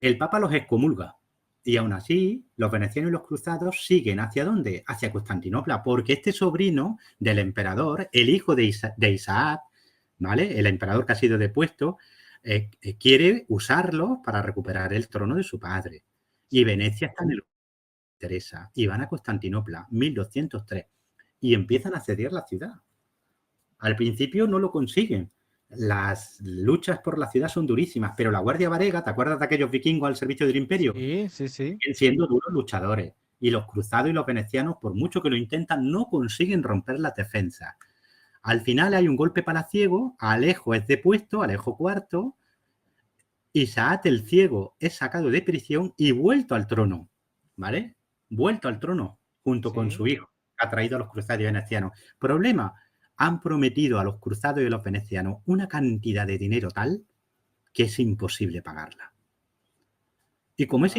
el Papa los excomulga. Y aún así, los venecianos y los cruzados siguen ¿hacia dónde? Hacia Constantinopla, porque este sobrino del emperador, el hijo de Isaac, ¿vale? El emperador que ha sido depuesto, quiere usarlo para recuperar el trono de su padre. Y Venecia está en el Teresa, y van a Constantinopla, 1203, y empiezan a asediar la ciudad. Al principio no lo consiguen. Las luchas por la ciudad son durísimas, pero la Guardia Varega, ¿te acuerdas de aquellos vikingos al servicio del imperio? Sí. Siguen siendo duros luchadores. Y los cruzados y los venecianos, por mucho que lo intentan, no consiguen romper las defensas. Al final hay un golpe palaciego, Alejo es depuesto, Alejo IV, Isaac el Ciego es sacado de prisión y vuelto al trono, ¿vale? Vuelto al trono junto con su hijo, que ha traído a los cruzados y venecianos. Problema, han prometido a los cruzados y a los venecianos una cantidad de dinero tal que es imposible pagarla. Y como es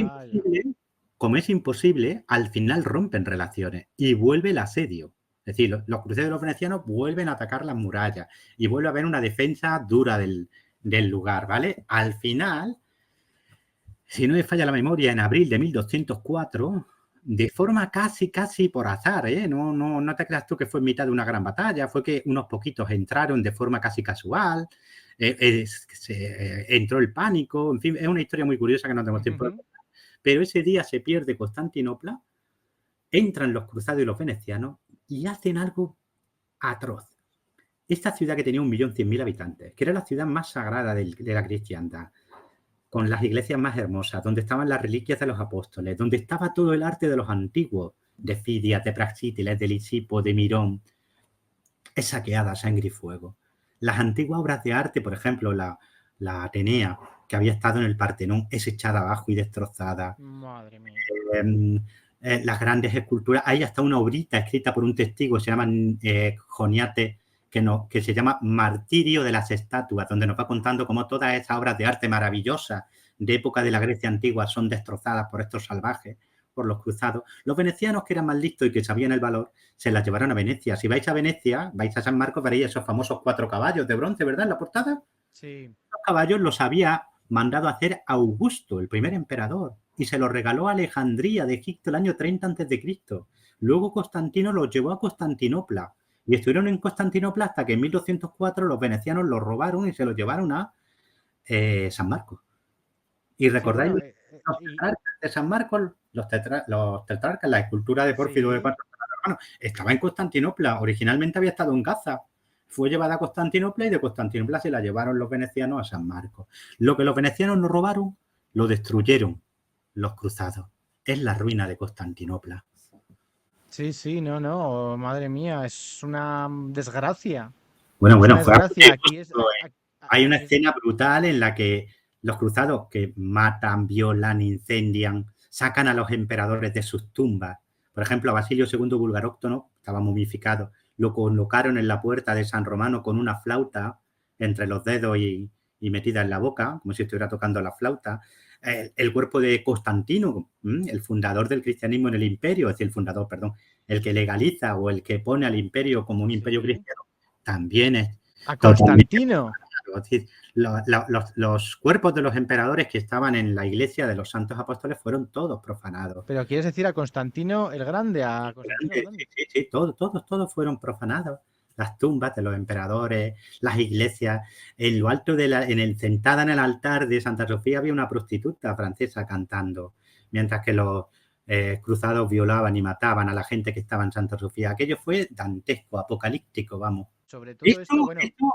imposible, al final rompen relaciones y vuelve el asedio. Es decir, los cruzados y los venecianos vuelven a atacar las murallas y vuelve a haber una defensa dura del lugar, ¿vale? Al final, si no me falla la memoria, en abril de 1204, de forma casi por azar, no te creas tú que fue en mitad de una gran batalla, fue que unos poquitos entraron de forma casi casual, entró el pánico, en fin, es una historia muy curiosa que no tenemos tiempo de contar. Pero ese día se pierde Constantinopla, entran los cruzados y los venecianos y hacen algo atroz. Esta ciudad que tenía 1.100.000 habitantes, que era la ciudad más sagrada de la cristiandad, con las iglesias más hermosas, donde estaban las reliquias de los apóstoles, donde estaba todo el arte de los antiguos, de Fidias, de Praxíteles, de Lisipo, de Mirón, es saqueada a sangre y fuego. Las antiguas obras de arte, por ejemplo, la Atenea, que había estado en el Partenón, es echada abajo y destrozada. Madre mía. Las grandes esculturas, hay hasta una obrita escrita por un testigo, se llama Joniate, que se llama Martirio de las Estatuas, donde nos va contando cómo todas esas obras de arte maravillosas de época de la Grecia antigua son destrozadas por estos salvajes, por los cruzados. Los venecianos, que eran más listos y que sabían el valor, se las llevaron a Venecia. Si vais a Venecia, vais a San Marcos, veréis esos famosos 4 caballos de bronce, ¿verdad? En la portada. Sí. Los caballos los había mandado a hacer Augusto, el primer emperador, y se los regaló a Alejandría de Egipto el año 30 a.C. Luego Constantino los llevó a Constantinopla y estuvieron en Constantinopla hasta que en 1204 los venecianos los robaron y se los llevaron a San Marcos. Y recordáis los tetrarcas de San Marcos, los tetrarcas, la escultura de Pórfido de cuatro hermanos, estaba en Constantinopla, originalmente había estado en Gaza. Fue llevada a Constantinopla y de Constantinopla se la llevaron los venecianos a San Marcos. Lo que los venecianos nos robaron, lo destruyeron los cruzados. Es la ruina de Constantinopla. Sí, no, madre mía, es una desgracia. Bueno, fue hay una aquí escena brutal en la que los cruzados que matan, violan, incendian, sacan a los emperadores de sus tumbas. Por ejemplo, a Basilio II Bulgaróctono, estaba momificado, lo colocaron en la puerta de San Romano con una flauta entre los dedos y metida en la boca, como si estuviera tocando la flauta. El cuerpo de Constantino, el fundador del cristianismo en el imperio, es decir, el fundador, perdón, el que legaliza o el que pone al imperio como un imperio cristiano, también es a Constantino. Es decir, los cuerpos de los emperadores que estaban en la iglesia de los santos apóstoles fueron todos profanados. Pero quieres decir a Constantino el Grande, Sí, todos fueron profanados. Las tumbas de los emperadores, las iglesias, en lo alto sentada en el altar de Santa Sofía había una prostituta francesa cantando, mientras que los cruzados violaban y mataban a la gente que estaba en Santa Sofía. Aquello fue dantesco, apocalíptico, vamos. Sobre todo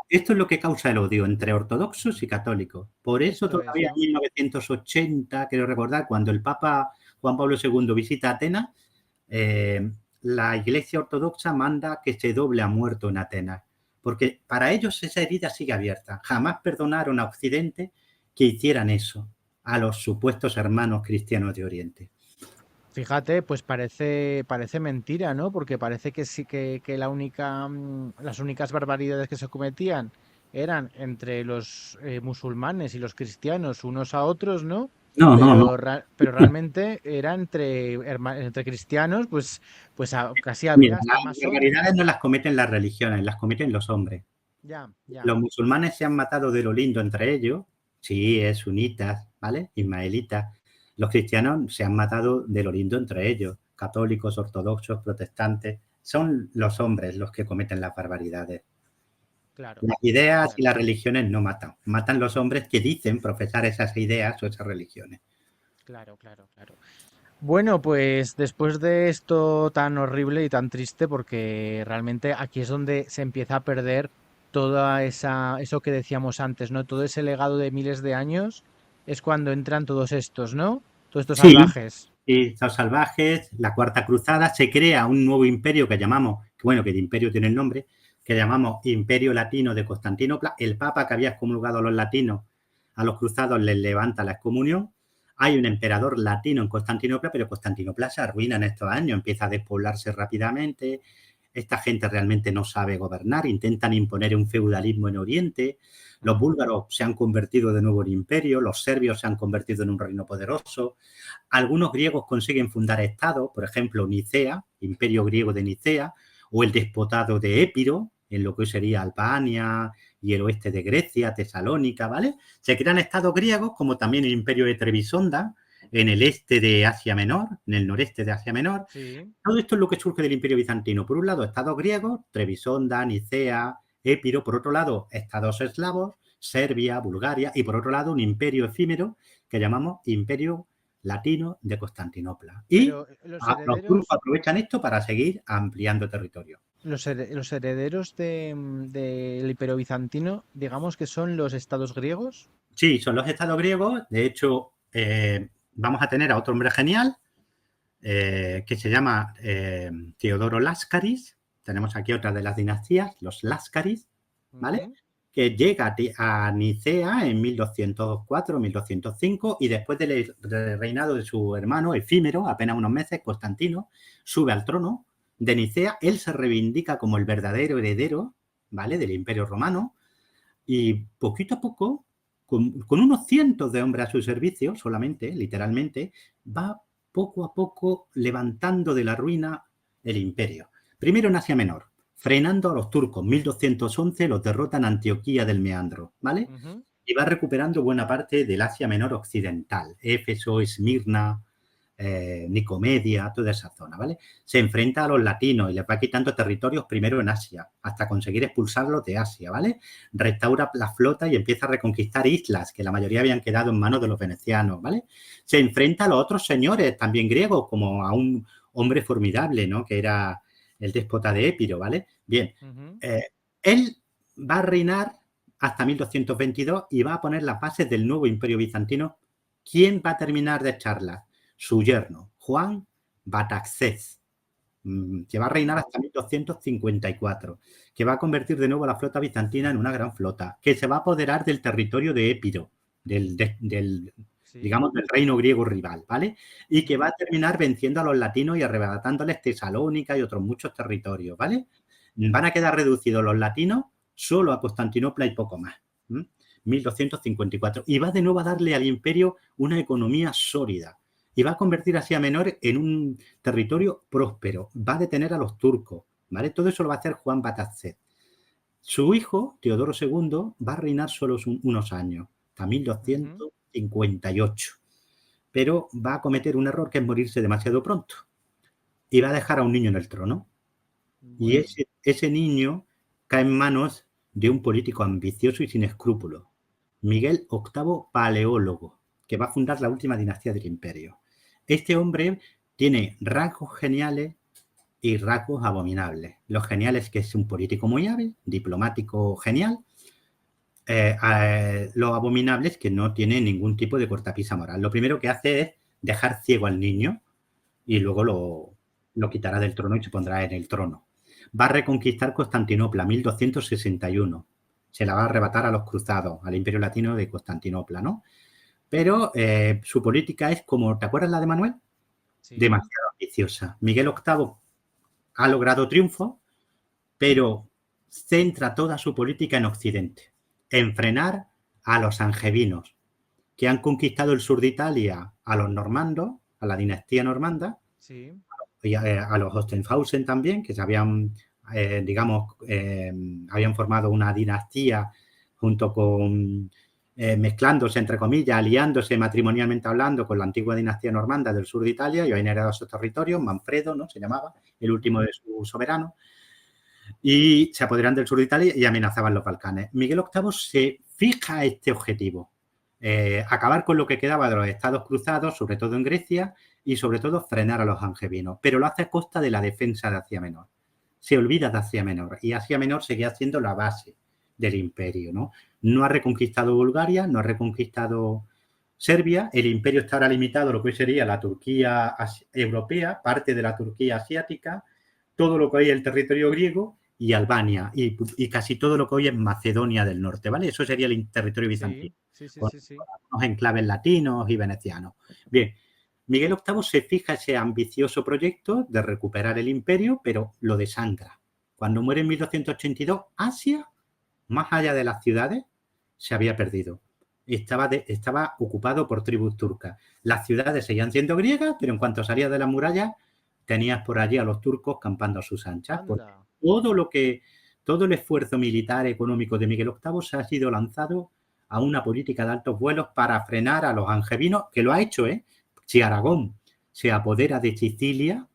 esto es lo que causa el odio entre ortodoxos y católicos. Por eso todavía en 1980, quiero recordar, cuando el Papa Juan Pablo II visita Atenas, la Iglesia Ortodoxa manda que se doble a muerto en Atenas, porque para ellos esa herida sigue abierta. Jamás perdonaron a Occidente que hicieran eso a los supuestos hermanos cristianos de Oriente. Fíjate, pues parece mentira, ¿no? Porque parece que sí que las únicas barbaridades que se cometían eran entre los musulmanes y los cristianos unos a otros, ¿no? Pero realmente era entre cristianos, pues casi había. Las barbaridades no las cometen las religiones, las cometen los hombres. Ya. Los musulmanes se han matado de lo lindo entre ellos, chiíes, sunitas, ¿vale? Ismaelitas. Los cristianos se han matado de lo lindo entre ellos, católicos, ortodoxos, protestantes. Son los hombres los que cometen las barbaridades. Claro, Las ideas y claro. las religiones no matan. Matan los hombres que dicen profesar esas ideas o esas religiones. Claro, claro, claro. Bueno, pues después de esto tan horrible y tan triste, porque realmente aquí es donde se empieza a perder toda eso que decíamos antes, ¿no? Todo ese legado de miles de años es cuando entran todos estos, ¿no? Todos estos Sí, salvajes. y los salvajes, la Cuarta Cruzada, se crea un nuevo imperio que llamamos, que bueno, que de imperio tiene el nombre, que llamamos Imperio Latino de Constantinopla. El Papa que había excomulgado a los latinos, a los cruzados, les levanta la excomunión. Hay un emperador latino en Constantinopla, pero Constantinopla se arruina en estos años, empieza a despoblarse rápidamente. Esta gente realmente no sabe gobernar, intentan imponer un feudalismo en Oriente. Los Ujú. búlgaros se han convertido de nuevo en imperio, los serbios se han convertido en un reino poderoso. Algunos griegos consiguen fundar estados, por ejemplo, Nicea, Imperio griego de Nicea, o el despotado de Épiro, en lo que hoy sería Albania y el oeste de Grecia, Tesalónica, ¿vale? Se crean estados griegos, como también el Imperio de Trebisonda, en el este de Asia Menor, en el noreste de Asia Menor. Sí. Todo esto es lo que surge del Imperio Bizantino. Por un lado, estados griegos, Trebisonda, Nicea, Épiro. Por otro lado, estados eslavos, Serbia, Bulgaria. Y por otro lado, un imperio efímero que llamamos Imperio Latino de Constantinopla. Y Pero los los turcos herederos, aprovechan esto para seguir ampliando territorio. los herederos del Imperio Bizantino, digamos que son los estados griegos. Sí, son los estados griegos. De hecho, vamos a tener a otro hombre genial que se llama Teodoro Láscaris. Tenemos aquí otra de las dinastías, los Láscaris, ¿vale? Ujú. Que llega a Nicea en 1204-1205 y después del reinado de su hermano efímero, apenas unos meses, Constantino, sube al trono de Nicea. Él se reivindica como el verdadero heredero, ¿vale? Del Imperio Romano y poquito a poco, con unos cientos de hombres a su servicio solamente, literalmente, va poco a poco levantando de la ruina el imperio. Primero en Asia Menor, frenando a los turcos. 1211 los derrotan Antioquía del Meandro, ¿vale? Ujú. Y va recuperando buena parte del Asia Menor occidental, Éfeso, Esmirna, Nicomedia, toda esa zona, ¿vale? Se enfrenta a los latinos y les va quitando territorios primero en Asia, hasta conseguir expulsarlos de Asia, ¿vale? Restaura la flota y empieza a reconquistar islas, que la mayoría habían quedado en manos de los venecianos, ¿vale? Se enfrenta a los otros señores, también griegos, como a un hombre formidable, ¿no? Que era el déspota de Épiro, ¿vale? Bien, Ujú. eh, él va a reinar hasta 1222 y va a poner las bases del nuevo imperio bizantino. ¿Quién va a terminar de echarlas? Su yerno, Juan Bataxés, que va a reinar hasta 1254, que va a convertir de nuevo a la flota bizantina en una gran flota, que se va a apoderar del territorio de Épiro, Sí. digamos, del reino griego rival, ¿vale? Y que va Ujú. a terminar venciendo a los latinos y arrebatándoles Tesalónica y otros muchos territorios, ¿vale? Van a quedar reducidos los latinos solo a Constantinopla y poco más. 1254. Y va de nuevo a darle al imperio una economía sólida y va a convertir Asia Menor en un territorio próspero. Va a detener a los turcos, ¿vale? Todo eso lo va a hacer Juan Batatzet. Su hijo, Teodoro II, va a reinar solo unos años, hasta Ujú. 1258. Pero va a cometer un error que es morirse demasiado pronto. Y va a dejar a un niño en el trono. Y Bueno. ese niño cae en manos de un político ambicioso y sin escrúpulos, Miguel VIII Paleólogo, que va a fundar la última dinastía del imperio. Este hombre tiene rasgos geniales y rasgos abominables. Los geniales que es un político muy hábil, diplomático genial. Los abominables que no tiene ningún tipo de cortapisa moral. Lo primero que hace es dejar ciego al niño y luego lo quitará del trono y se pondrá en el trono. Va a reconquistar Constantinopla, 1261. Se la va a arrebatar a los cruzados, al Imperio Latino de Constantinopla, ¿no? Pero su política es como, ¿te acuerdas la de Manuel? Sí. Demasiado ambiciosa. Miguel VIII ha logrado triunfo, pero centra toda su política en Occidente, en frenar a los angevinos, que han conquistado el sur de Italia a los normandos, a la dinastía normanda, Sí. y a los Hostenhausen también, que se habían, digamos, habían formado una dinastía junto con mezclándose, entre comillas, aliándose matrimonialmente hablando con la antigua dinastía normanda del sur de Italia y habían heredado esos territorios. Manfredo, ¿no? Se llamaba, el último de sus soberanos, y se apoderan del sur de Italia y amenazaban los Balcanes. Miguel VIII se fija este objetivo, acabar con lo que quedaba de los estados cruzados, sobre todo en Grecia, y sobre todo frenar a los angevinos, pero lo hace a costa de la defensa de Asia Menor. Se olvida de Asia Menor y Asia Menor seguía siendo la base del imperio, ¿no? No ha reconquistado Bulgaria, no ha reconquistado Serbia, el imperio está ahora limitado a lo que hoy sería la Turquía europea, parte de la Turquía asiática, todo lo que hoy es el territorio griego y Albania y casi todo lo que hoy es Macedonia del Norte, ¿vale? Eso sería el territorio bizantino, con unos enclaves latinos y venecianos. Bien, Miguel VIII se fija ese ambicioso proyecto de recuperar el imperio, pero lo desangra. Cuando muere en 1282, Asia, más allá de las ciudades, se había perdido. Estaba ocupado por tribus turcas. Las ciudades seguían siendo griegas, pero en cuanto salías de las murallas, tenías por allí a los turcos campando a sus anchas. Todo el esfuerzo militar económico de Miguel VIII se ha sido lanzado a una política de altos vuelos para frenar a los angevinos, que lo ha hecho, ¿eh? Si Aragón se apodera de Sicilia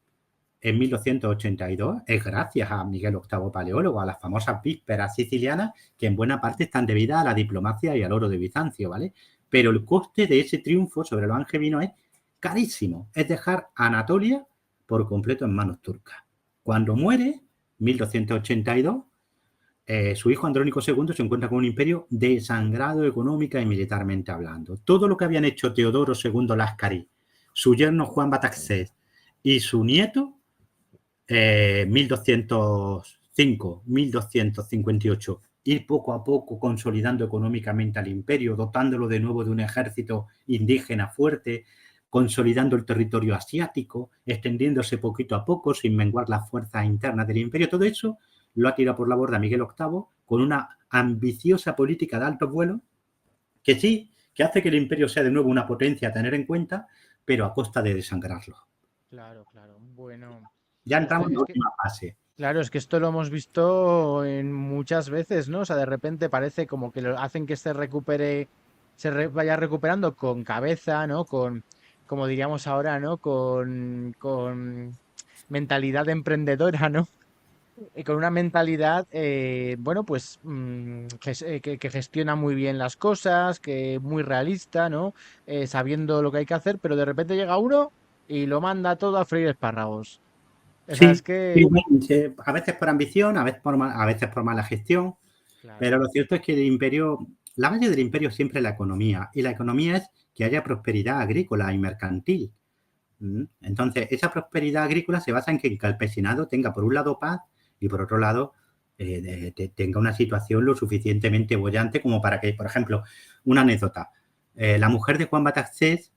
en 1282, es gracias a Miguel VIII Paleólogo, a las famosas vísperas sicilianas, que en buena parte están debidas a la diplomacia y al oro de Bizancio, ¿vale? Pero el coste de ese triunfo sobre los angevinos es carísimo, es dejar Anatolia por completo en manos turcas. Cuando muere, 1282, su hijo Andrónico II se encuentra con un imperio desangrado económica y militarmente hablando. Todo lo que habían hecho Teodoro II Láscaris, su yerno Juan Bataxés y su nieto, 1205, 1258, ir poco a poco consolidando económicamente al imperio, dotándolo de nuevo de un ejército indígena fuerte, consolidando el territorio asiático, extendiéndose poquito a poco sin menguar las fuerzas internas del imperio. Todo eso lo ha tirado por la borda Miguel VIII con una ambiciosa política de altos vuelos que sí, que hace que el imperio sea de nuevo una potencia a tener en cuenta, pero a costa de desangrarlo. Claro. Bueno, ya entramos en la última fase. Claro, es que esto lo hemos visto en muchas veces, ¿no? O sea, de repente parece como que lo hacen que se recupere, vaya recuperando con cabeza, ¿no? Como diríamos ahora, ¿no? Con mentalidad emprendedora, ¿no? Y con una mentalidad, bueno, pues que gestiona muy bien las cosas, que muy realista, ¿no? Sabiendo lo que hay que hacer, pero de repente llega uno y lo manda todo a freír espárragos. O sea, Sí, es que... a veces por ambición, a veces por mala gestión, Claro. pero lo cierto es que el imperio, la base del imperio siempre es la economía, y la economía es que haya prosperidad agrícola y mercantil. Entonces, esa prosperidad agrícola se basa en que el campesinado tenga, por un lado, paz y, por otro lado, tenga una situación lo suficientemente boyante como para que, por ejemplo, una anécdota. La mujer de Juan Bataxés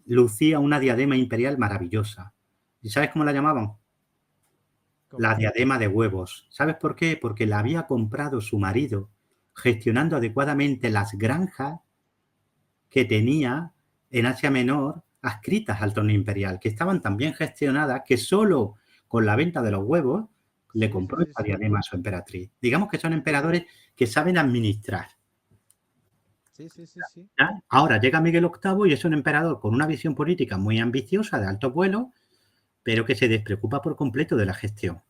lucía una diadema imperial maravillosa. ¿Y sabes cómo la llamaban? La diadema de huevos. ¿Sabes por qué? Porque la había comprado su marido gestionando adecuadamente las granjas que tenía en Asia Menor adscritas al trono imperial, que estaban tan bien gestionadas que solo con la venta de los huevos le compró esta diadema a su emperatriz. Digamos que son emperadores que saben administrar. Sí. Ahora llega Miguel VIII y es un emperador con una visión política muy ambiciosa, de altos vuelos, pero que se despreocupa por completo de la gestión.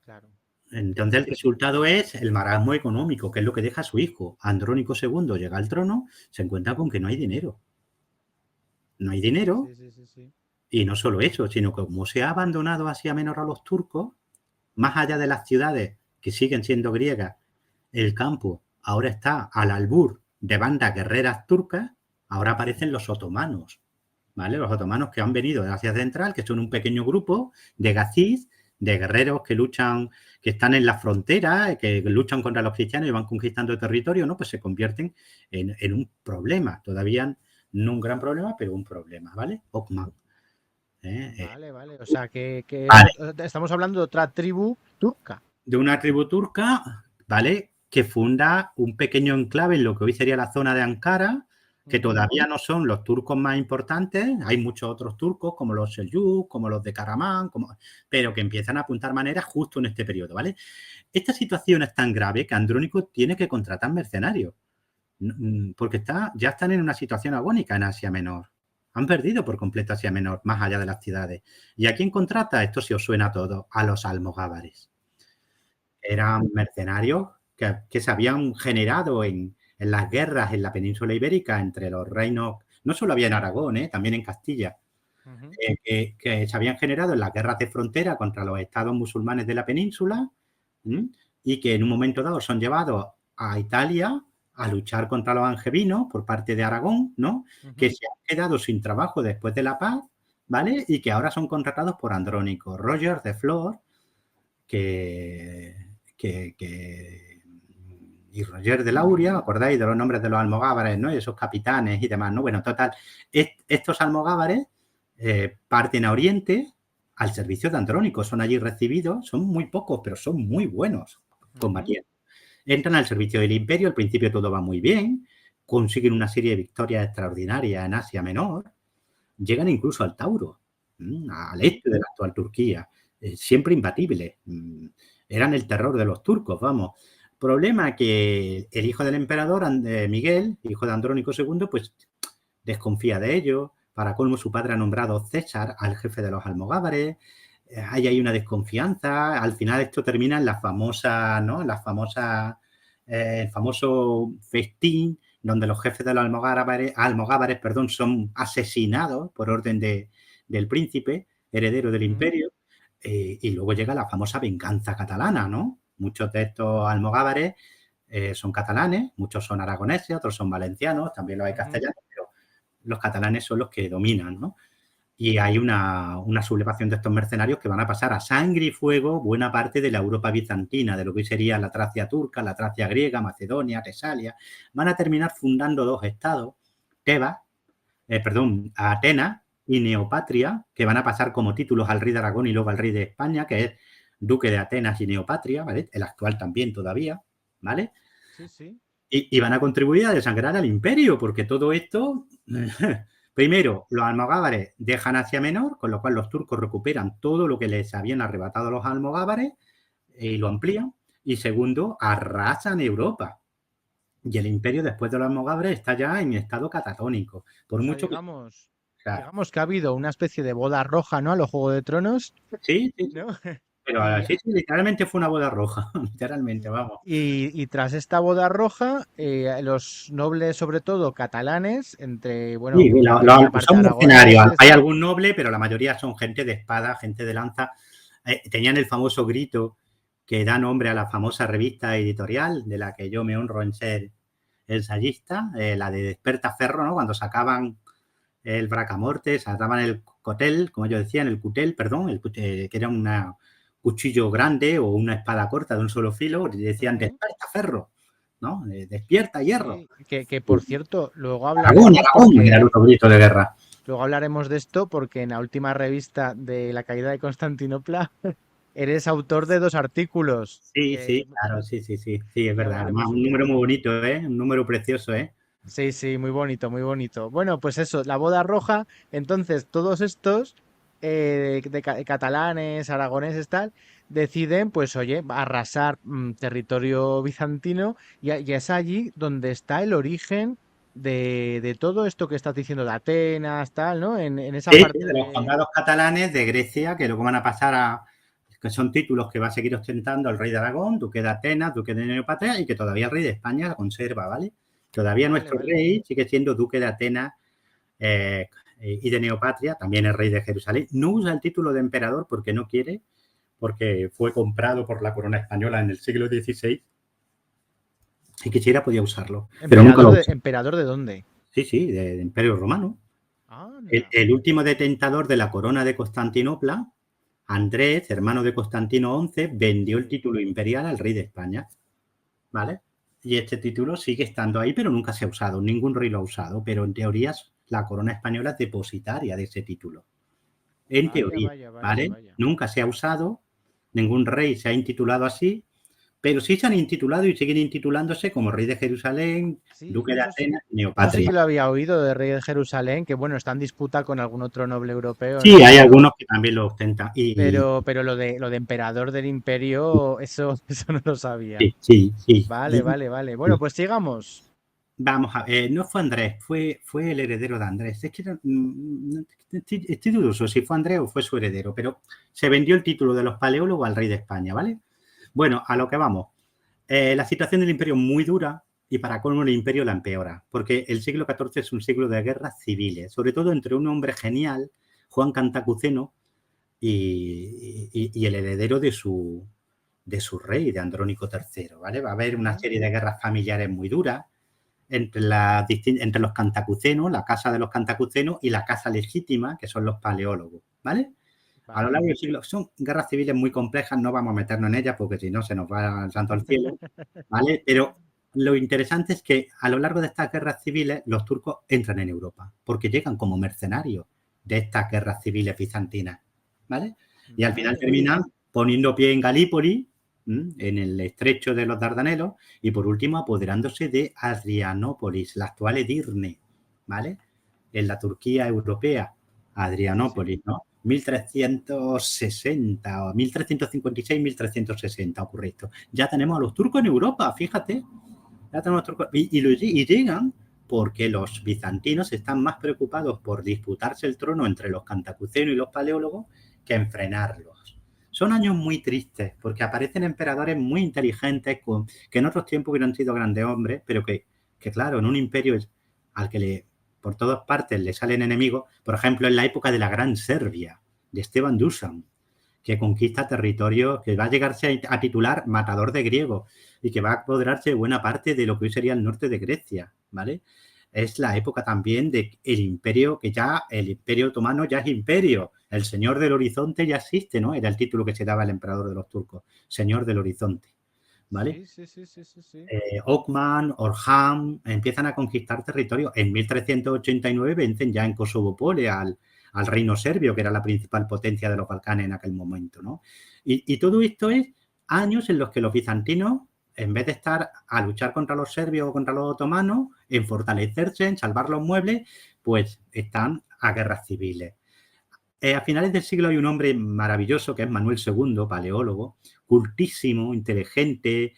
Claro. Entonces el resultado es el marasmo económico, que es lo que deja a su hijo. Andrónico II llega al trono, se encuentra con que no hay dinero. No hay dinero. Sí. Y no solo eso, sino que como se ha abandonado Asia Menor a los turcos, más allá de las ciudades que siguen siendo griegas, el campo ahora está al albur de bandas guerreras turcas, ahora aparecen los otomanos, ¿vale? Los otomanos que han venido de Asia Central, que son un pequeño grupo de gazis, de guerreros que luchan, que están en la frontera, que luchan contra los cristianos y van conquistando territorio, ¿no? Pues se convierten en un problema, todavía no un gran problema, pero un problema, ¿vale? Okman. Vale. O sea, que Vale. estamos hablando de otra tribu turca. De una tribu turca, ¿vale? Que funda un pequeño enclave en lo que hoy sería la zona de Ankara, que todavía no son los turcos más importantes. Hay muchos otros turcos, como los Seljuk, como los de Karaman, pero que empiezan a apuntar maneras justo en este periodo, ¿vale? Esta situación es tan grave que Andrónico tiene que contratar mercenarios. porque ya están en una situación agónica en Asia Menor. Han perdido por completo Asia Menor, más allá de las ciudades. ¿Y a quién contrata? Esto se os suena a todos, a los almogávares. Eran mercenarios que se habían generado en las guerras en la península ibérica entre los reinos, no solo había en Aragón, también en Castilla, que se habían generado en las guerras de frontera contra los estados musulmanes de la península, y que en un momento dado son llevados a Italia a luchar contra los angevinos por parte de Aragón, ¿no? Que se han quedado sin trabajo después de la paz, ¿vale? Y que ahora son contratados por Andrónico. Roger de Flor, y Roger de Lauria, ¿acordáis de los nombres de los almogávares, ¿no? Y esos capitanes y demás, ¿no? Bueno, total, estos almogávares parten a Oriente al servicio de Andrónico, son allí recibidos, son muy pocos, pero son muy buenos combatiendo. Entran al servicio del Imperio, al principio todo va muy bien, consiguen una serie de victorias extraordinarias en Asia Menor, llegan incluso al Tauro, al este de la actual Turquía, siempre imbatibles. Eran el terror de los turcos, vamos. Problema que el hijo del emperador, Miguel, hijo de Andrónico II, pues desconfía de ellos. Para colmo, su padre ha nombrado César al jefe de los almogávares. Hay una desconfianza. Al final esto termina en la famosa, ¿no? El famoso festín donde los jefes de los almogávares, son asesinados por orden del príncipe, heredero del imperio. Y luego llega la famosa venganza catalana, ¿no? Muchos de estos almogávares son catalanes, muchos son aragoneses, otros son valencianos, también los hay castellanos, pero los catalanes son los que dominan, ¿no? Y hay una sublevación de estos mercenarios que van a pasar a sangre y fuego buena parte de la Europa bizantina, de lo que sería la Tracia turca, la Tracia griega, Macedonia, Tesalia. Van a terminar fundando dos estados, Atenas y Neopatria, que van a pasar como títulos al rey de Aragón y luego al rey de España, que es duque de Atenas y Neopatria, ¿vale? El actual también todavía, ¿vale? Sí, sí. Y van a contribuir a desangrar al imperio, porque todo esto, primero, los almogávares dejan Asia Menor, con lo cual los turcos recuperan todo lo que les habían arrebatado los almogávares y lo amplían. Y segundo, arrasan Europa. Y el imperio, después de los almogávares, está ya en estado catatónico. Por mucho digamos que ha habido una especie de boda roja, ¿no? A los Juegos de Tronos. Sí, sí, ¿no? pero sí, literalmente fue una boda roja, literalmente, vamos. Y tras esta boda roja, los nobles, sobre todo catalanes, entre, bueno, sí, son mercenarios. Hay algún noble, pero la mayoría son gente de espada, gente de lanza. Tenían el famoso grito que da nombre a la famosa revista editorial de la que yo me honro en ser ensayista, la de Despertaferro, ¿no? Cuando sacaban el Bracamorte, sacaban el cotel, como ellos decían, el cutel, perdón, que era un cuchillo grande o una espada corta de un solo filo, y decían Despertaferro, ¿no? Despierta hierro. Sí, que por cierto, luego hablaremos era el otro grito de guerra. Luego hablaremos de esto porque en la última revista de la caída de Constantinopla eres autor de 2 artículos. Sí, claro, sí, es verdad. Además, un número muy bonito, un número precioso, Sí, muy bonito, muy bonito. Bueno, pues eso, la boda roja, entonces todos estos catalanes, aragoneses, tal, deciden, pues oye, arrasar territorio bizantino y es allí donde está el origen de todo esto que estás diciendo de Atenas, tal, ¿no? En esa parte de los condados catalanes de Grecia, que luego van a pasar que son títulos que va a seguir ostentando el rey de Aragón, duque de Atenas, duque de Neopatria, y que todavía el rey de España la conserva, ¿vale? Todavía nuestro rey sigue siendo duque de Atenas y de Neopatria, también el rey de Jerusalén. No usa el título de emperador porque no quiere, porque fue comprado por la corona española en el siglo XVI. Si quisiera podía usarlo, pero nunca lo usa. ¿Emperador de dónde? Sí, de Imperio Romano. El último detentador de la corona de Constantinopla, Andrés, hermano de Constantino XI, vendió el título imperial al rey de España, ¿vale? Y este título sigue estando ahí, pero nunca se ha usado. Ningún rey lo ha usado, pero en teoría la corona española es depositaria de ese título. En teoría, ¿vale? Nunca se ha usado, ningún rey se ha intitulado así, pero sí se han intitulado y siguen intitulándose como rey de Jerusalén, duque de Atenas y Neopatria. Sí que lo había oído de rey de Jerusalén, que bueno, está en disputa con algún otro noble europeo. Sí, ¿no? Hay algunos que también lo ostentan. Pero lo de emperador del imperio, eso no lo sabía. Sí. Vale. Bueno, pues sigamos. Vamos a ver, no fue Andrés, fue el heredero de Andrés. Es que estoy dudoso si fue Andrés o fue su heredero, pero se vendió el título de los paleólogos al rey de España, ¿vale? Bueno, a lo que vamos. La situación del imperio es muy dura y para colmo el imperio la empeora, porque el siglo XIV es un siglo de guerras civiles, sobre todo entre un hombre genial, Juan Cantacuceno, y el heredero de su rey, de Andrónico III, ¿vale? Va a haber una serie de guerras familiares muy duras entre los cantacucenos, la casa de los cantacucenos y la casa legítima, que son los paleólogos, ¿vale? A lo Vale. largo del siglo son guerras civiles muy complejas, no vamos a meternos en ellas porque si no se nos va el santo al cielo, ¿vale? Pero lo interesante es que a lo largo de estas guerras civiles los turcos entran en Europa porque llegan como mercenarios de estas guerras civiles bizantinas, ¿vale? Y al final Vale. terminan poniendo pie en Galípoli, en el estrecho de los Dardanelos, y por último apoderándose de Adrianópolis, la actual Edirne, ¿vale? En la Turquía europea, Adrianópolis, Sí. ¿no? 1360 o 1356-1360 ocurre esto. Ya tenemos a los turcos en Europa, fíjate. Ya tenemos turcos. Y llegan porque los bizantinos están más preocupados por disputarse el trono entre los cantacucenos y los paleólogos que en frenarlos. Son años muy tristes porque aparecen emperadores muy inteligentes que en otros tiempos hubieran sido grandes hombres, pero que claro, en un imperio al que por todas partes le salen enemigos, por ejemplo, en la época de la Gran Serbia, de Esteban Dusan, que conquista territorios, que va a llegarse a titular matador de griegos y que va a apoderarse de buena parte de lo que hoy sería el norte de Grecia, ¿vale? Es la época también del imperio, que ya el imperio otomano ya es imperio, el señor del horizonte ya existe, ¿no? Era el título que se daba al emperador de los turcos, señor del horizonte, ¿vale? Sí, sí, sí, sí, sí, sí. Okman, Orhan empiezan a conquistar territorio. En 1389 vencen ya en Kosovo-Pole al reino serbio, que era la principal potencia de los Balcanes en aquel momento, ¿no? Y todo esto es años en los que los bizantinos, en vez de estar a luchar contra los serbios o contra los otomanos, en fortalecerse, en salvar los muebles, pues están a guerras civiles. A finales del siglo hay un hombre maravilloso que es Manuel II, paleólogo, cultísimo, inteligente,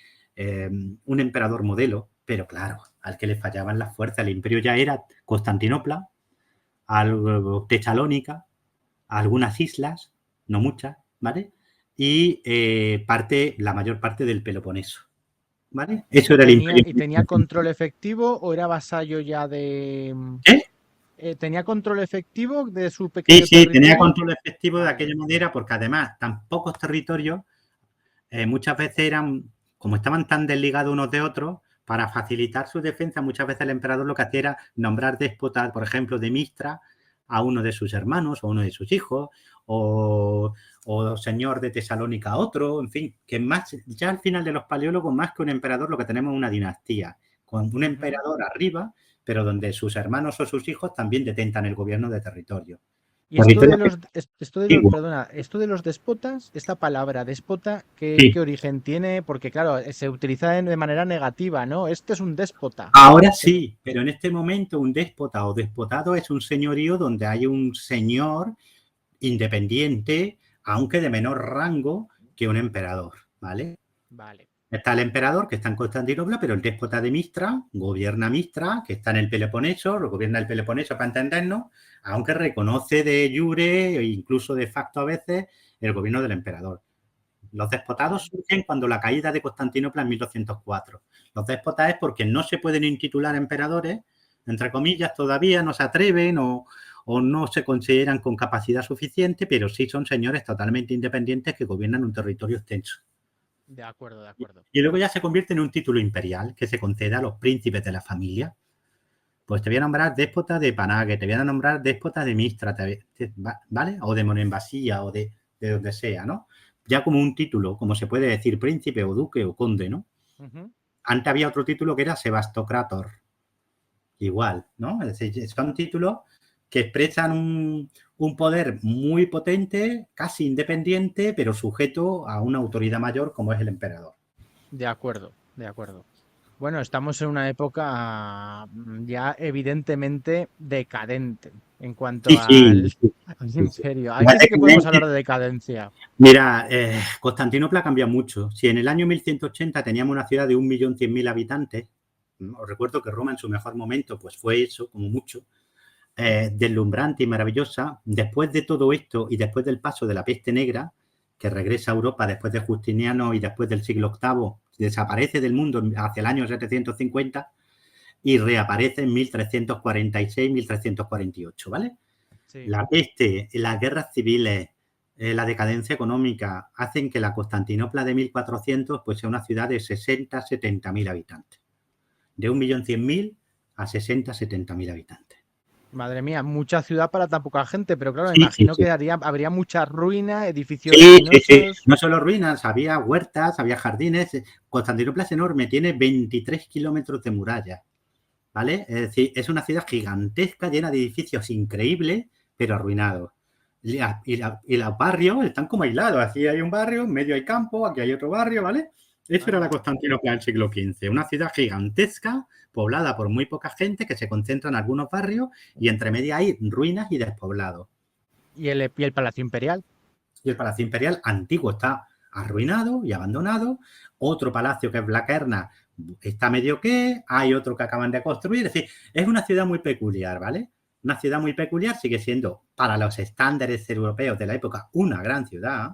un emperador modelo, pero claro, al que le fallaban las fuerzas. El imperio ya era Constantinopla, algo Tesalónica, algunas islas, no muchas, ¿vale? Y la mayor parte del Peloponeso, ¿vale? Eso era el imperio. Y tenía control efectivo o era vasallo ya de... ¿Qué? ¿Tenía control efectivo de su Sí, pequeño sí, tenía territorio? control efectivo de aquella Vale. manera porque además tan pocos territorios muchas veces eran, como estaban tan desligados unos de otros, para facilitar su defensa, muchas veces el emperador lo que hacía era nombrar déspota, por ejemplo, de Mistra a uno de sus hermanos o uno de sus hijos, o señor de Tesalónica a otro, en fin, que más, ya al final de los paleólogos, más que un emperador, lo que tenemos es una dinastía, con un emperador arriba, pero donde sus hermanos o sus hijos también detentan el gobierno de territorio. Y Territorio antiguo. perdona, esto de los déspotas, esta palabra déspota, Sí. ¿qué origen tiene? Porque claro, se utiliza de manera negativa, ¿no? Este es un déspota. Ahora sí, pero en este momento un déspota o despotado es un señorío donde hay un señor independiente, aunque de menor rango que un emperador, ¿vale? Vale. Está el emperador, que está en Constantinopla, pero el déspota de Mistra gobierna Mistra, que está en el Peloponeso, lo gobierna el Peloponeso para entendernos, aunque reconoce de jure e incluso de facto a veces el gobierno del emperador. Los despotados surgen cuando la caída de Constantinopla en 1204. Los déspotas es porque no se pueden intitular emperadores, entre comillas, todavía no se atreven o no se consideran con capacidad suficiente, pero sí son señores totalmente independientes que gobiernan un territorio extenso. De acuerdo, de acuerdo. Y luego ya se convierte en un título imperial que se concede a los príncipes de la familia. Pues te voy a nombrar déspota de Panague, te voy a nombrar déspota de Mistra, ¿vale? O de Monemvasia o de donde sea, ¿no? Ya como un título, como se puede decir príncipe o duque o conde, ¿no? Antes había otro título que era Sebastocrator. Igual, ¿no? Es decir, son títulos que expresan un poder muy potente, casi independiente, pero sujeto a una autoridad mayor como es el emperador. De acuerdo, de acuerdo. Bueno, estamos en una época ya evidentemente decadente en cuanto Sí, sí, sí, al sí. imperio. Aquí sí que podemos hablar de decadencia. Mira, Constantinopla cambia mucho. Si en el año 1180 teníamos una ciudad de 1.100.000 habitantes, os recuerdo que Roma en su mejor momento pues fue eso, como mucho, deslumbrante y maravillosa. Después de todo esto y después del paso de la peste negra, que regresa a Europa después de Justiniano y después del siglo VIII, desaparece del mundo hacia el año 750 y reaparece en 1346, 1348, ¿vale? Sí. La peste, las guerras civiles, la decadencia económica hacen que la Constantinopla de 1400 pues sea una ciudad de 60, 70 mil habitantes. De 1.100.000 a 60, 70 mil habitantes. Madre mía, mucha ciudad para tan poca gente, pero claro, me Sí, sí, imagino sí. que habría mucha ruina, edificios Sí, sí, sí. ruinosos. No solo ruinas, había huertas, había jardines. Constantinopla es enorme, tiene 23 kilómetros de muralla, ¿vale? Es decir, es una ciudad gigantesca, llena de edificios increíbles, pero arruinados. Y los barrios están como aislados. Aquí hay un barrio, en medio hay campo, aquí hay otro barrio, ¿vale? Eso era la Constantinopla del siglo XV. Una ciudad gigantesca, poblada por muy poca gente, que se concentra en algunos barrios y entre medias hay ruinas y despoblados. Y el Palacio Imperial. Y el Palacio Imperial antiguo está arruinado y abandonado. Otro palacio que es Blaquerna está medio que, hay otro que acaban de construir. Es decir, es una ciudad muy peculiar, ¿vale? Una ciudad muy peculiar, sigue siendo para los estándares europeos de la época una gran ciudad,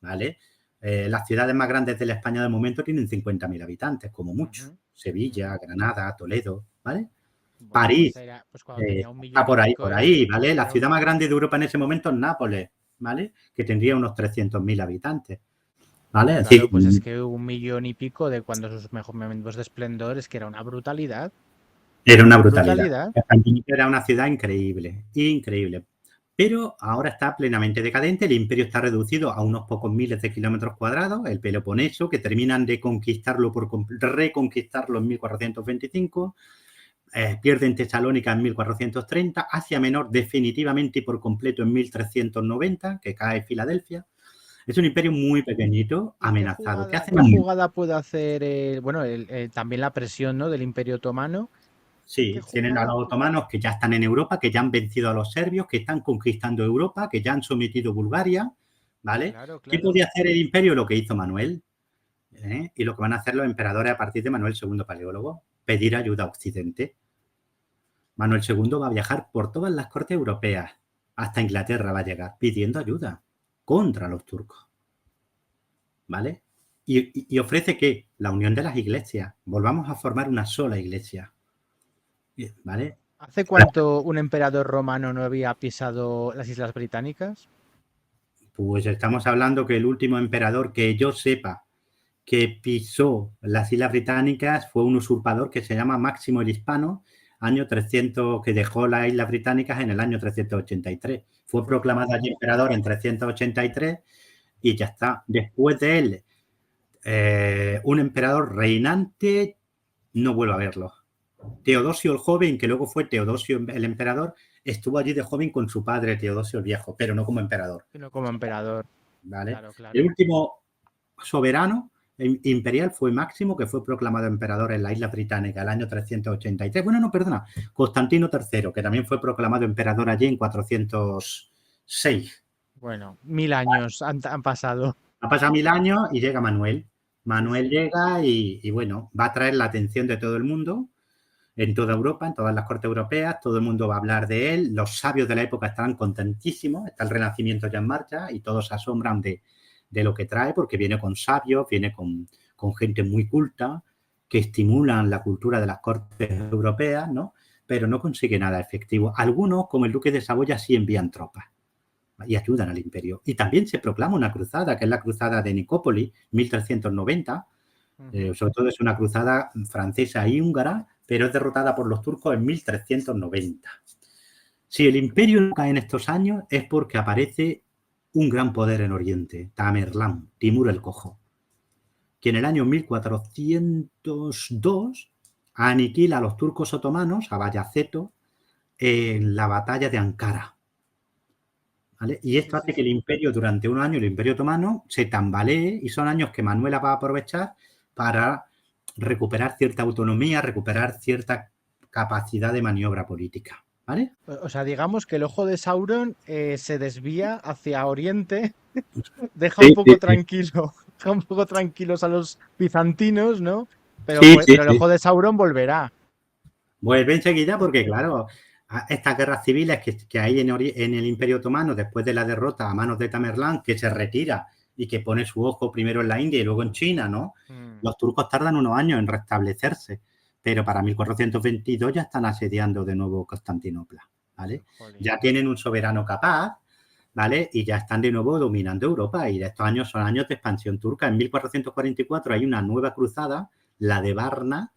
¿vale? Las ciudades más grandes de la España del momento tienen 50.000 habitantes, como mucho. Sevilla, Granada, Toledo, ¿vale? Bueno, París, pues cuando tenía un está millón y pico, por ahí, ¿vale? La era ciudad más grande de Europa en ese momento es Nápoles, ¿vale? Que tendría unos 300.000 habitantes, ¿vale? Es Claro, decir, pues es que un millón y pico de cuando sus mejores momentos de esplendor es que era una brutalidad. era una brutalidad. Brutalidad. Constantinopla era una ciudad increíble, increíble. Pero ahora está plenamente decadente, el imperio está reducido a unos pocos miles de kilómetros cuadrados, el Peloponeso, que terminan de conquistarlo reconquistarlo en 1425, pierden Tesalónica en 1430, Asia Menor definitivamente y por completo en 1390, que cae Filadelfia. Es un imperio muy pequeñito, amenazado. ¿Qué hacen? ¿Qué jugada puede hacer también la presión, ¿no?, del Imperio Otomano? ¿Qué Sí, tienen a jugada? los otomanos que ya están en Europa, que ya han vencido a los serbios, que están conquistando Europa, que ya han sometido Bulgaria, ¿vale? Claro, ¿Qué claro. podía hacer el imperio? Lo que hizo Manuel, ¿eh? Y lo que van a hacer los emperadores a partir de Manuel II Paleólogo, pedir ayuda a Occidente. Manuel II va a viajar por todas las cortes europeas, hasta Inglaterra va a llegar, pidiendo ayuda contra los turcos, ¿vale? Y ofrece que la unión de las iglesias, volvamos a formar una sola iglesia, ¿vale? ¿Hace cuánto un emperador romano no había pisado las Islas Británicas? Pues estamos hablando que el último emperador que yo sepa que pisó las Islas Británicas fue un usurpador que se llama Máximo el Hispano, año 300, que dejó las Islas Británicas en el año 383. Fue proclamado allí emperador en 383 y ya está. Después de él, un emperador reinante, no vuelvo a verlo. Teodosio el joven, que luego fue Teodosio el emperador, estuvo allí de joven con su padre Teodosio el viejo, pero no como emperador. No como emperador. ¿Vale? Claro, claro. El último soberano imperial fue Máximo, que fue proclamado emperador en la isla británica el año 383. Bueno, no, perdona, Constantino III, que también fue proclamado emperador allí en 406. Bueno, 1000 años han pasado. Ha pasado 1000 años y llega Manuel. Manuel Sí. llega y, bueno, va a traer la atención de todo el mundo, en toda Europa, en todas las cortes europeas, todo el mundo va a hablar de él, los sabios de la época estarán contentísimos, está el Renacimiento ya en marcha y todos se asombran de lo que trae, porque viene con sabios, viene con gente muy culta, que estimulan la cultura de las cortes europeas, ¿no? Pero no consigue nada efectivo. Algunos, como el duque de Saboya, sí envían tropas y ayudan al imperio. Y también se proclama una cruzada, que es la cruzada de Nicópoli, 1390, sobre todo es una cruzada francesa y húngara, pero es derrotada por los turcos en 1390. Si el imperio no cae en estos años es porque aparece un gran poder en Oriente, Tamerlán, Timur el Cojo, que en el año 1402 aniquila a los turcos otomanos, a Bayaceto, en la batalla de Ankara. ¿Vale? Y esto hace que el imperio, durante un año, el imperio otomano, se tambalee y son años que Manuela va a aprovechar para recuperar cierta autonomía, recuperar cierta capacidad de maniobra política, ¿vale? O sea, digamos que el ojo de Sauron se desvía hacia Oriente, deja un poco tranquilo, deja un poco tranquilos a los bizantinos, ¿no? Sí, sí, Pero el sí. ojo de Sauron volverá. Vuelve enseguida porque, claro, estas guerras civiles que hay en el Imperio Otomano después de la derrota a manos de Tamerlán, que se retira y que pone su ojo primero en la India y luego en China, ¿no? Mm, Los turcos tardan unos años en restablecerse, pero para 1422 ya están asediando de nuevo Constantinopla, ¿vale? jolín. Ya tienen un soberano capaz, ¿vale? Y ya están de nuevo dominando Europa y estos años son años de expansión turca. En 1444 hay una nueva cruzada, la de Varna,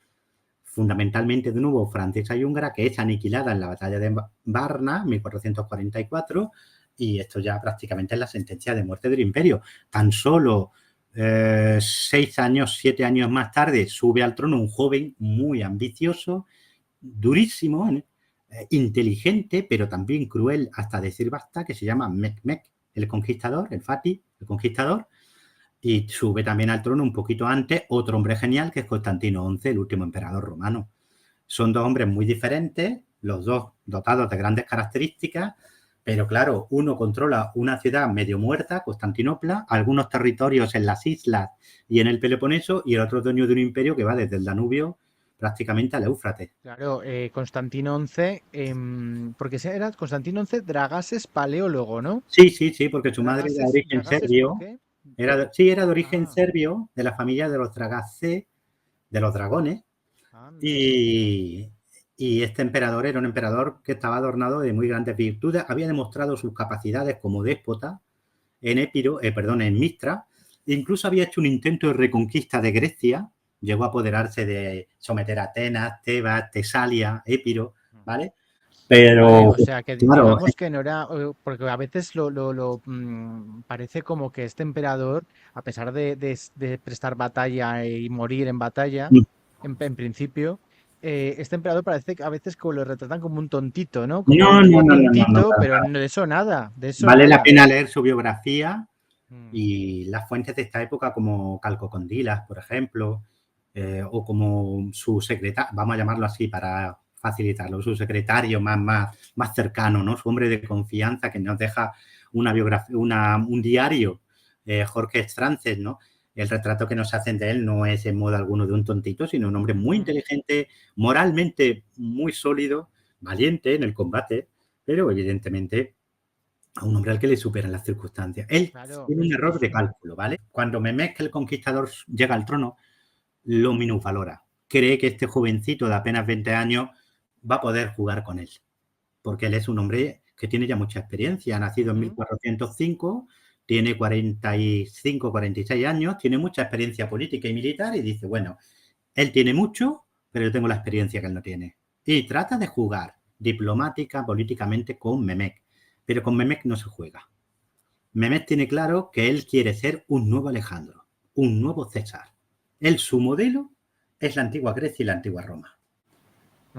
fundamentalmente de nuevo francesa y húngara, que es aniquilada en la batalla de Varna, 1444, y esto ya prácticamente es la sentencia de muerte del imperio. Tan solo 6 años, 7 años más tarde, sube al trono un joven muy ambicioso, durísimo, inteligente, pero también cruel hasta decir basta, que se llama Mehmed el Conquistador, el Fatih, el Conquistador, y sube también al trono un poquito antes otro hombre genial que es Constantino XI, el último emperador romano. Son dos hombres muy diferentes, los dos dotados de grandes características, pero claro, uno controla una ciudad medio muerta, Constantinopla, algunos territorios en las islas y en el Peloponeso, y el otro dueño de un imperio que va desde el Danubio prácticamente al Éufrates. Claro, Constantino XI, porque era Constantino XI Dragases paleólogo, ¿no? Sí, sí, sí, porque su madre era de Dragases, origen Dragases, ¿por serbio, qué? sí, era de origen Ah, serbio, de la familia de los Dragace, de los dragones, anda. y, y este emperador era un emperador que estaba adornado de muy grandes virtudes, había demostrado sus capacidades como déspota en Épiro, perdón, en Mistra, incluso había hecho un intento de reconquista de Grecia, llegó a apoderarse de someter a Atenas, Tebas, Tesalia, Épiro, ¿vale? Vale, Pero, o sea que claro, digamos que no era, porque a veces parece como que este emperador, a pesar de prestar batalla y morir en batalla, en principio, este emperador parece que a veces como lo retratan como un tontito, ¿no? Como no, no, medio no, no, no, no, tintito, pero no. de eso nada, de eso Vale la nada. pena leer su biografía Mm, y las fuentes de esta época como Calcocondilas, por ejemplo, o como su secretario, vamos a llamarlo así para facilitarlo, su secretario más cercano, ¿no? Su hombre de confianza que nos deja una biografía, un diario, Jorge Strances, ¿no? El retrato que nos hacen de él no es en modo alguno de un tontito, sino un hombre muy mm, inteligente, moralmente muy sólido, valiente en el combate, pero evidentemente a un hombre al que le superan las circunstancias. Él claro, tiene un error de cálculo, ¿vale? Cuando Mehmed el Conquistador llega al trono, lo minusvalora. Cree que este jovencito de apenas 20 años va a poder jugar con él, porque él es un hombre que tiene ya mucha experiencia, ha nacido en ujú, 1405, tiene 45, 46 años, tiene mucha experiencia política y militar y dice, bueno, él tiene mucho, pero yo tengo la experiencia que él no tiene. Y trata de jugar diplomática, políticamente con Mehmed, pero con Mehmed no se juega. Mehmed tiene claro que él quiere ser un nuevo Alejandro, un nuevo César. Él, su modelo, es la antigua Grecia y la antigua Roma.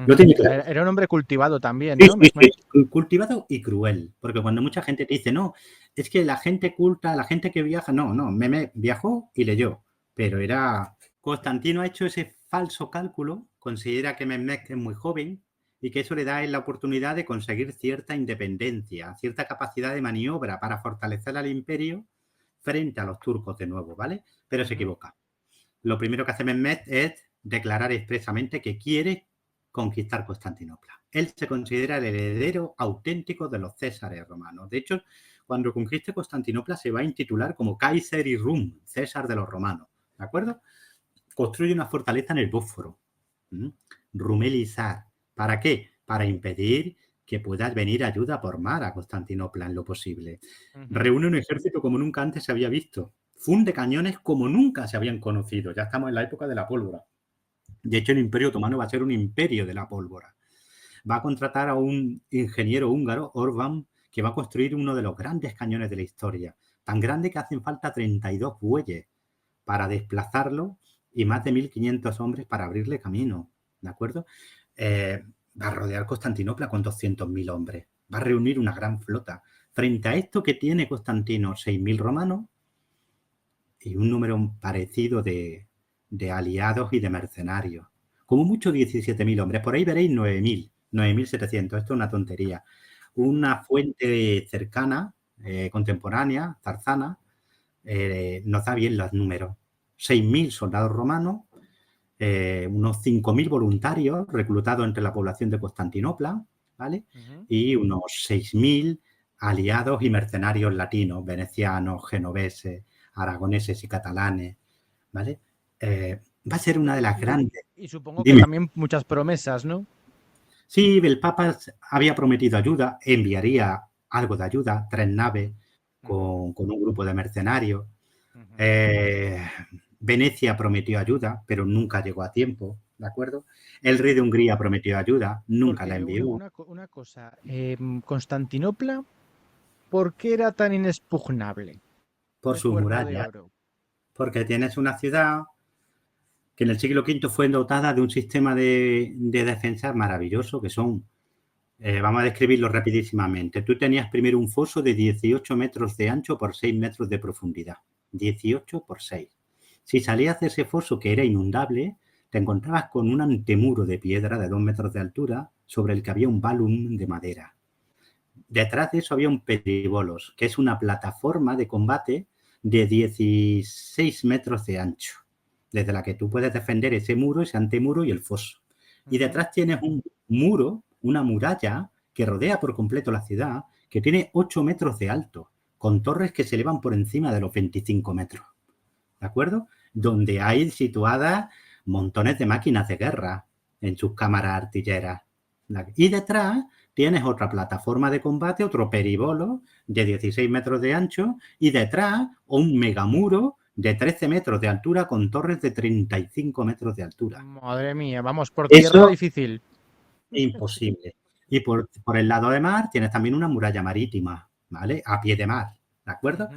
Lo ujú. tiene O sea, claro. era un hombre cultivado también, Sí, ¿no? sí, Mehmed. sí. Cultivado y cruel. Porque cuando mucha gente te dice, no, es que la gente culta, la gente que viaja, no, no, Mehmed viajó y leyó. Pero era. Constantino ha hecho ese falso cálculo, considera que Mehmed es muy joven y que eso le da la oportunidad de conseguir cierta independencia, cierta capacidad de maniobra para fortalecer al imperio frente a los turcos de nuevo, ¿vale? Pero se Ujú, equivoca. Lo primero que hace Mehmed es declarar expresamente que quiere conquistar Constantinopla. Él se considera el heredero auténtico de los Césares romanos. De hecho, cuando conquiste Constantinopla se va a intitular como Kaiser Rum, César de los romanos. ¿De acuerdo? Construye una fortaleza en el Bósforo. Rumelizar. ¿Para qué? Para impedir que pueda venir ayuda por mar a Constantinopla en lo posible. ujú. Reúne un ejército como nunca antes se había visto. Funde cañones como nunca se habían conocido. Ya estamos en la época de la pólvora. De hecho, el Imperio Otomano va a ser un imperio de la pólvora. Va a contratar a un ingeniero húngaro, Orbán, que va a construir uno de los grandes cañones de la historia. Tan grande que hacen falta 32 bueyes para desplazarlo y más de 1.500 hombres para abrirle camino. ¿De acuerdo? Va a rodear Constantinopla con 200.000 hombres. Va a reunir una gran flota. Frente a esto que tiene Constantino, 6.000 romanos y un número parecido de aliados y de mercenarios. Como mucho 17.000 hombres. Por ahí veréis 9.000, 9.700. Esto es una tontería. Una fuente cercana, contemporánea, Tarzana, nos da bien los números. 6.000 soldados romanos, unos 5.000 voluntarios reclutados entre la población de Constantinopla, ¿vale? Y unos 6.000 aliados y mercenarios latinos, venecianos, genoveses, aragoneses y catalanes, ¿vale? Va a ser una de las grandes. Y supongo que Dime. también muchas promesas, ¿no? Sí, el Papa había prometido ayuda, enviaría algo de ayuda, 3 naves con un grupo de mercenarios. Venecia prometió ayuda, pero nunca llegó a tiempo, ¿de acuerdo? El rey de Hungría prometió ayuda, nunca la Porque envió. una cosa, Constantinopla, ¿por qué era tan inexpugnable Por el sus Cuerno de murallas, Oro? porque tienes una ciudad que en el siglo V fue dotada de un sistema de defensa maravilloso, que son, vamos a describirlo rapidísimamente. Tú tenías primero un foso de 18 metros de ancho por 6 metros de profundidad. 18 por 6. Si salías de ese foso, que era inundable, te encontrabas con un antemuro de piedra de 2 metros de altura sobre el que había un balum de madera. Detrás de eso había un peribolos, que es una plataforma de combate de 16 metros de ancho, desde la que tú puedes defender ese muro, ese antemuro y el foso. Y detrás tienes un muro, una muralla que rodea por completo la ciudad, que tiene 8 metros de alto, con torres que se elevan por encima de los 25 metros. ¿De acuerdo? Donde hay situadas montones de máquinas de guerra en sus cámaras artilleras. Y detrás tienes otra plataforma de combate, otro peribolo de 16 metros de ancho y detrás un megamuro de 13 metros de altura con torres de 35 metros de altura. Madre mía, vamos, por tierra Eso difícil. es imposible. Y por el lado de mar tienes también una muralla marítima, ¿vale? A pie de mar, ¿de acuerdo?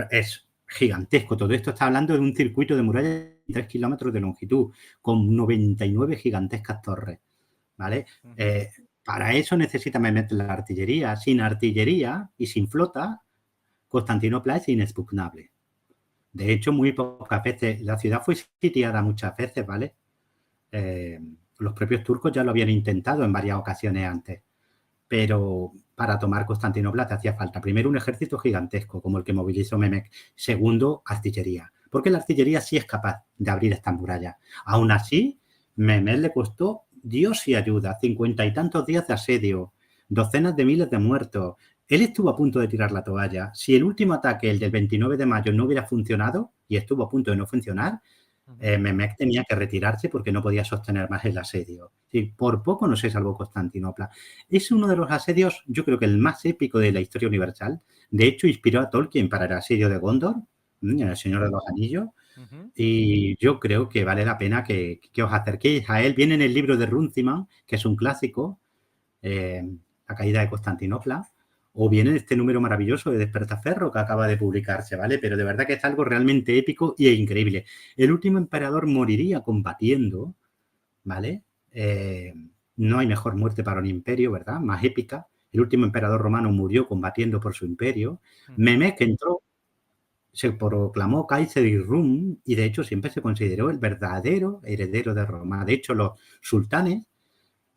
Es gigantesco. Todo esto está hablando de un circuito de muralla de 3 kilómetros de longitud, con 99 gigantescas torres, ¿vale? Para eso necesita meter la artillería. Sin artillería y sin flota, Constantinopla es inexpugnable. De hecho, muy pocas veces, la ciudad fue sitiada muchas veces, ¿vale? Los propios turcos ya lo habían intentado en varias ocasiones antes, pero para tomar Constantinopla te hacía falta, primero, un ejército gigantesco, como el que movilizó Mehmed, segundo, artillería, porque la artillería sí es capaz de abrir estas murallas. Aún así, Mehmed le costó Dios y ayuda, 50 y tantos días de asedio, docenas de miles de muertos. Él estuvo a punto de tirar la toalla. Si el último ataque, el del 29 de mayo, no hubiera funcionado, y estuvo a punto de no funcionar, Mehmed tenía que retirarse porque no podía sostener más el asedio. Sí, por poco no se salvó Constantinopla. Es uno de los asedios, yo creo que el más épico de la historia universal. De hecho, inspiró a Tolkien para el asedio de Gondor, en El Señor de los Anillos. Y yo creo que vale la pena que os acerquéis a él. Viene en el libro de Runciman, que es un clásico, La caída de Constantinopla, o bien en este número maravilloso de Despertaferro que acaba de publicarse, ¿vale? Pero de verdad que es algo realmente épico y increíble. El último emperador moriría combatiendo, ¿vale? No hay mejor muerte para un imperio, ¿verdad? Más épica. El último emperador romano murió combatiendo por su imperio. Mehmed, que entró, se proclamó Kaiser Rum y de hecho siempre se consideró el verdadero heredero de Roma. De hecho, los sultanes,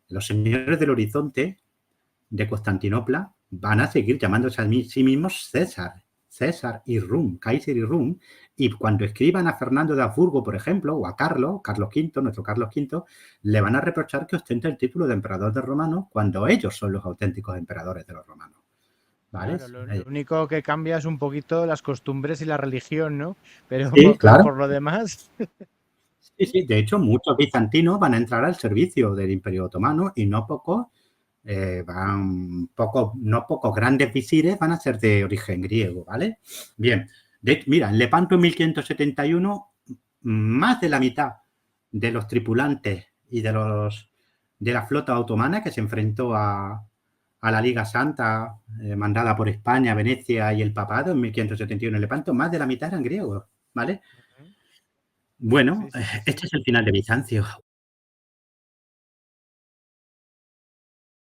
los señores del horizonte de Constantinopla, van a seguir llamándose a sí mismos César y Rum, Kaiser y Rum, y cuando escriban a Fernando de Habsburgo, por ejemplo, o a Carlos V, nuestro Carlos V, le van a reprochar que ostenta el título de emperador de romanos cuando ellos son los auténticos emperadores de los romanos. ¿Vale? Claro, lo único que cambia es un poquito las costumbres y la religión, ¿no? Pero, Sí, pero claro. por lo demás. Sí, sí, de hecho, muchos bizantinos van a entrar al servicio del Imperio Otomano y no pocos no pocos grandes visires van a ser de origen griego, ¿vale? Bien, mira, en Lepanto en 1571, más de la mitad de los tripulantes y de la flota otomana que se enfrentó a la Liga Santa, mandada por España, Venecia y el Papado en 1571 en Lepanto, más de la mitad eran griegos, ¿vale? Bueno, este es el final de Bizancio.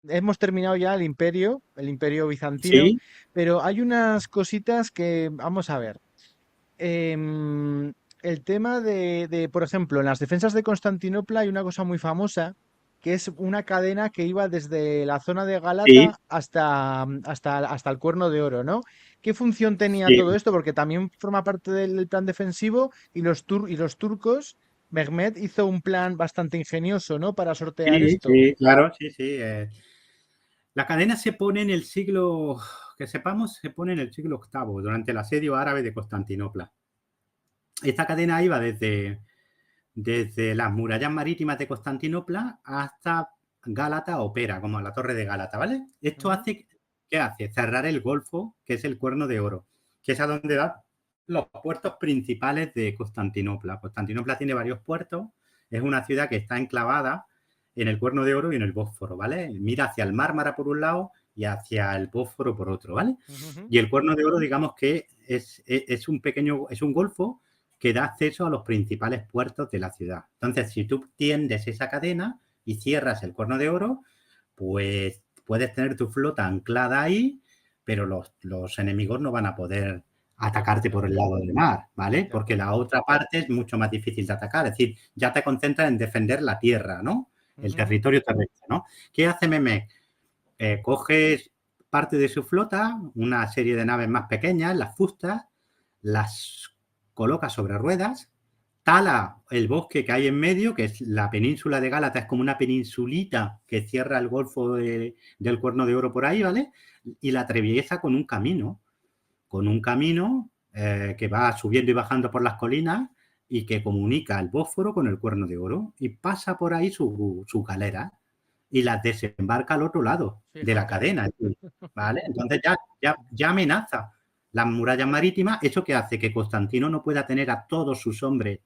Hemos terminado ya el imperio bizantino, Sí, pero hay unas cositas que, vamos a ver. El tema por ejemplo, en las defensas de Constantinopla hay una cosa muy famosa, que es una cadena que iba desde la zona de sí, Galata hasta el Cuerno de Oro, ¿no? ¿Qué función tenía sí. todo esto? Porque también forma parte del plan defensivo y los turcos. Mehmed hizo un plan bastante ingenioso, ¿no? Para sortear Sí, esto. sí, claro, sí, sí. La cadena se pone en el siglo, que sepamos, se pone en el siglo VIII, durante el asedio árabe de Constantinopla. Esta cadena iba desde las murallas marítimas de Constantinopla hasta Gálata o Pera, como a la torre de Gálata, ¿vale? Esto Ujú, hace, ¿qué hace? Cerrar el Golfo, que es el Cuerno de Oro, que es a donde dan los puertos principales de Constantinopla. Constantinopla tiene varios puertos, es una ciudad que está enclavada en el Cuerno de Oro y en el Bósforo, ¿vale? Mira hacia el Mármara por un lado y hacia el Bósforo por otro, ¿vale? ujú. Y el Cuerno de Oro, digamos que es un pequeño, es un golfo que da acceso a los principales puertos de la ciudad. Entonces, si tú tiendes esa cadena y cierras el Cuerno de Oro, pues puedes tener tu flota anclada ahí, pero los enemigos no van a poder atacarte Defender. por el lado del mar, ¿vale? De Porque la acuerdo. otra parte es mucho más difícil de atacar. Es decir, ya te concentras en defender la tierra, ¿no? El Ujú. territorio terrestre, ¿no? ¿Qué hace Mehmed? Coges parte de su flota, una serie de naves más pequeñas, las fustas, las coloca sobre ruedas, tala el bosque que hay en medio, que es la península de Gálata, es como una peninsulita que cierra el golfo del Cuerno de Oro por ahí, ¿vale? Y la atraviesa con un camino que va subiendo y bajando por las colinas y que comunica el Bósforo con el Cuerno de Oro y pasa por ahí su galera y las desembarca al otro lado de la Fíjate. cadena, ¿vale? Entonces ya amenaza las murallas marítimas, eso que hace que Constantino no pueda tener a todos sus hombres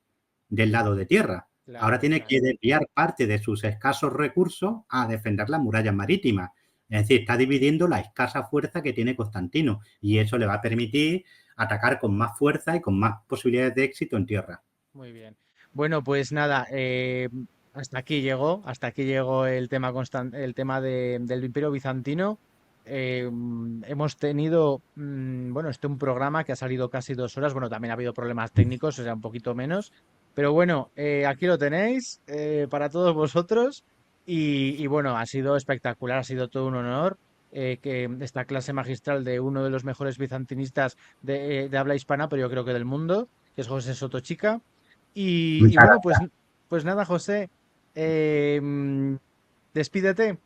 del lado de tierra. Ahora Claro, tiene que claro. desviar parte de sus escasos recursos a defender las murallas marítimas. Es decir, está dividiendo la escasa fuerza que tiene Constantino y eso le va a permitir atacar con más fuerza y con más posibilidades de éxito en tierra. Muy bien. Bueno, pues nada, hasta aquí llegó el tema el tema del Imperio Bizantino. Hemos tenido, bueno, un programa que ha salido casi 2 horas. Bueno, también ha habido problemas técnicos, o sea, un poquito menos. Pero bueno, aquí lo tenéis para todos vosotros. Y bueno, ha sido espectacular, ha sido todo un honor que esta clase magistral de uno de los mejores bizantinistas de habla hispana, pero yo creo que del mundo, que es José Sotochica. Y Muchas bueno, gracias. pues nada, José, eh, mm, despídete.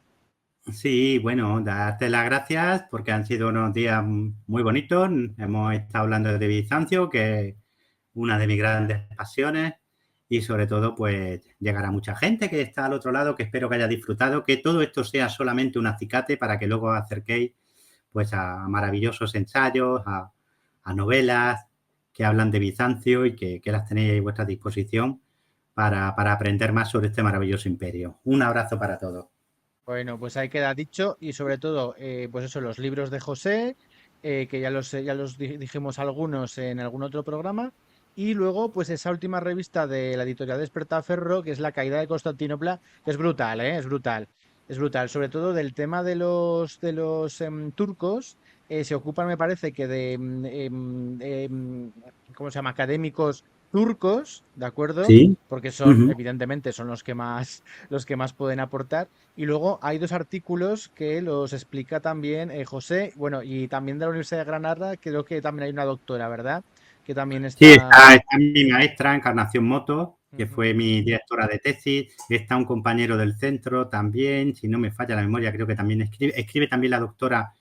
Sí, bueno, darte las gracias porque han sido unos días muy bonitos. Hemos estado hablando de Bizancio, que es una de mis grandes pasiones, y sobre todo, pues llegar a mucha gente que está al otro lado, que espero que haya disfrutado, que todo esto sea solamente un acicate para que luego os acerquéis pues a maravillosos ensayos, a novelas que hablan de Bizancio y que las tenéis a vuestra disposición para aprender más sobre este maravilloso imperio. Un abrazo para todos. Bueno, pues ahí queda dicho y sobre todo, pues eso, los libros de José, que ya los dijimos algunos en algún otro programa, y luego, pues esa última revista de la editorial Despertaferro, que es La caída de Constantinopla, que es brutal, ¿eh? Es brutal, es brutal, sobre todo del tema de los turcos, se ocupan, me parece, que de, ¿cómo se llama? Académicos turcos, ¿de acuerdo? Sí. Porque son, Ujú. evidentemente, son los que más pueden aportar. Y luego hay 2 artículos que los explica también José, bueno, y también de la Universidad de Granada, creo que también hay una doctora, ¿verdad? Que también Sí, está... está mi maestra, Encarnación Moto, que Ujú. fue mi directora de tesis. Está un compañero del centro también, si no me falla la memoria, creo que también escribe. Escribe también la doctora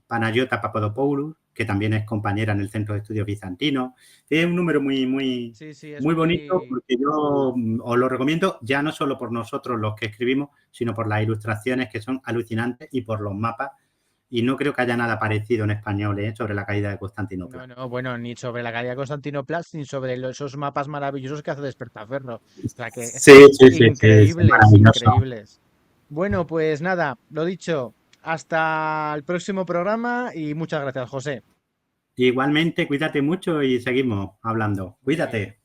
Panayota Papadopoulou, que también es compañera en el Centro de Estudios Bizantinos. Es un número Sí, sí, es muy bonito muy... porque yo os lo recomiendo ya no solo por nosotros los que escribimos, sino por las ilustraciones que son alucinantes y por los mapas. Y no creo que haya nada parecido en español sobre la caída de No, Constantinopla. no, bueno, ni sobre la caída de Constantinopla, ni sobre esos mapas maravillosos que hace Despertaferro. O sea que es Sí, que sí, sí, sí, es increíbles, maravilloso. increíbles. Bueno, pues nada, lo dicho, hasta el próximo programa y muchas gracias, José. Igualmente, cuídate mucho y seguimos hablando. Muy bien. Cuídate.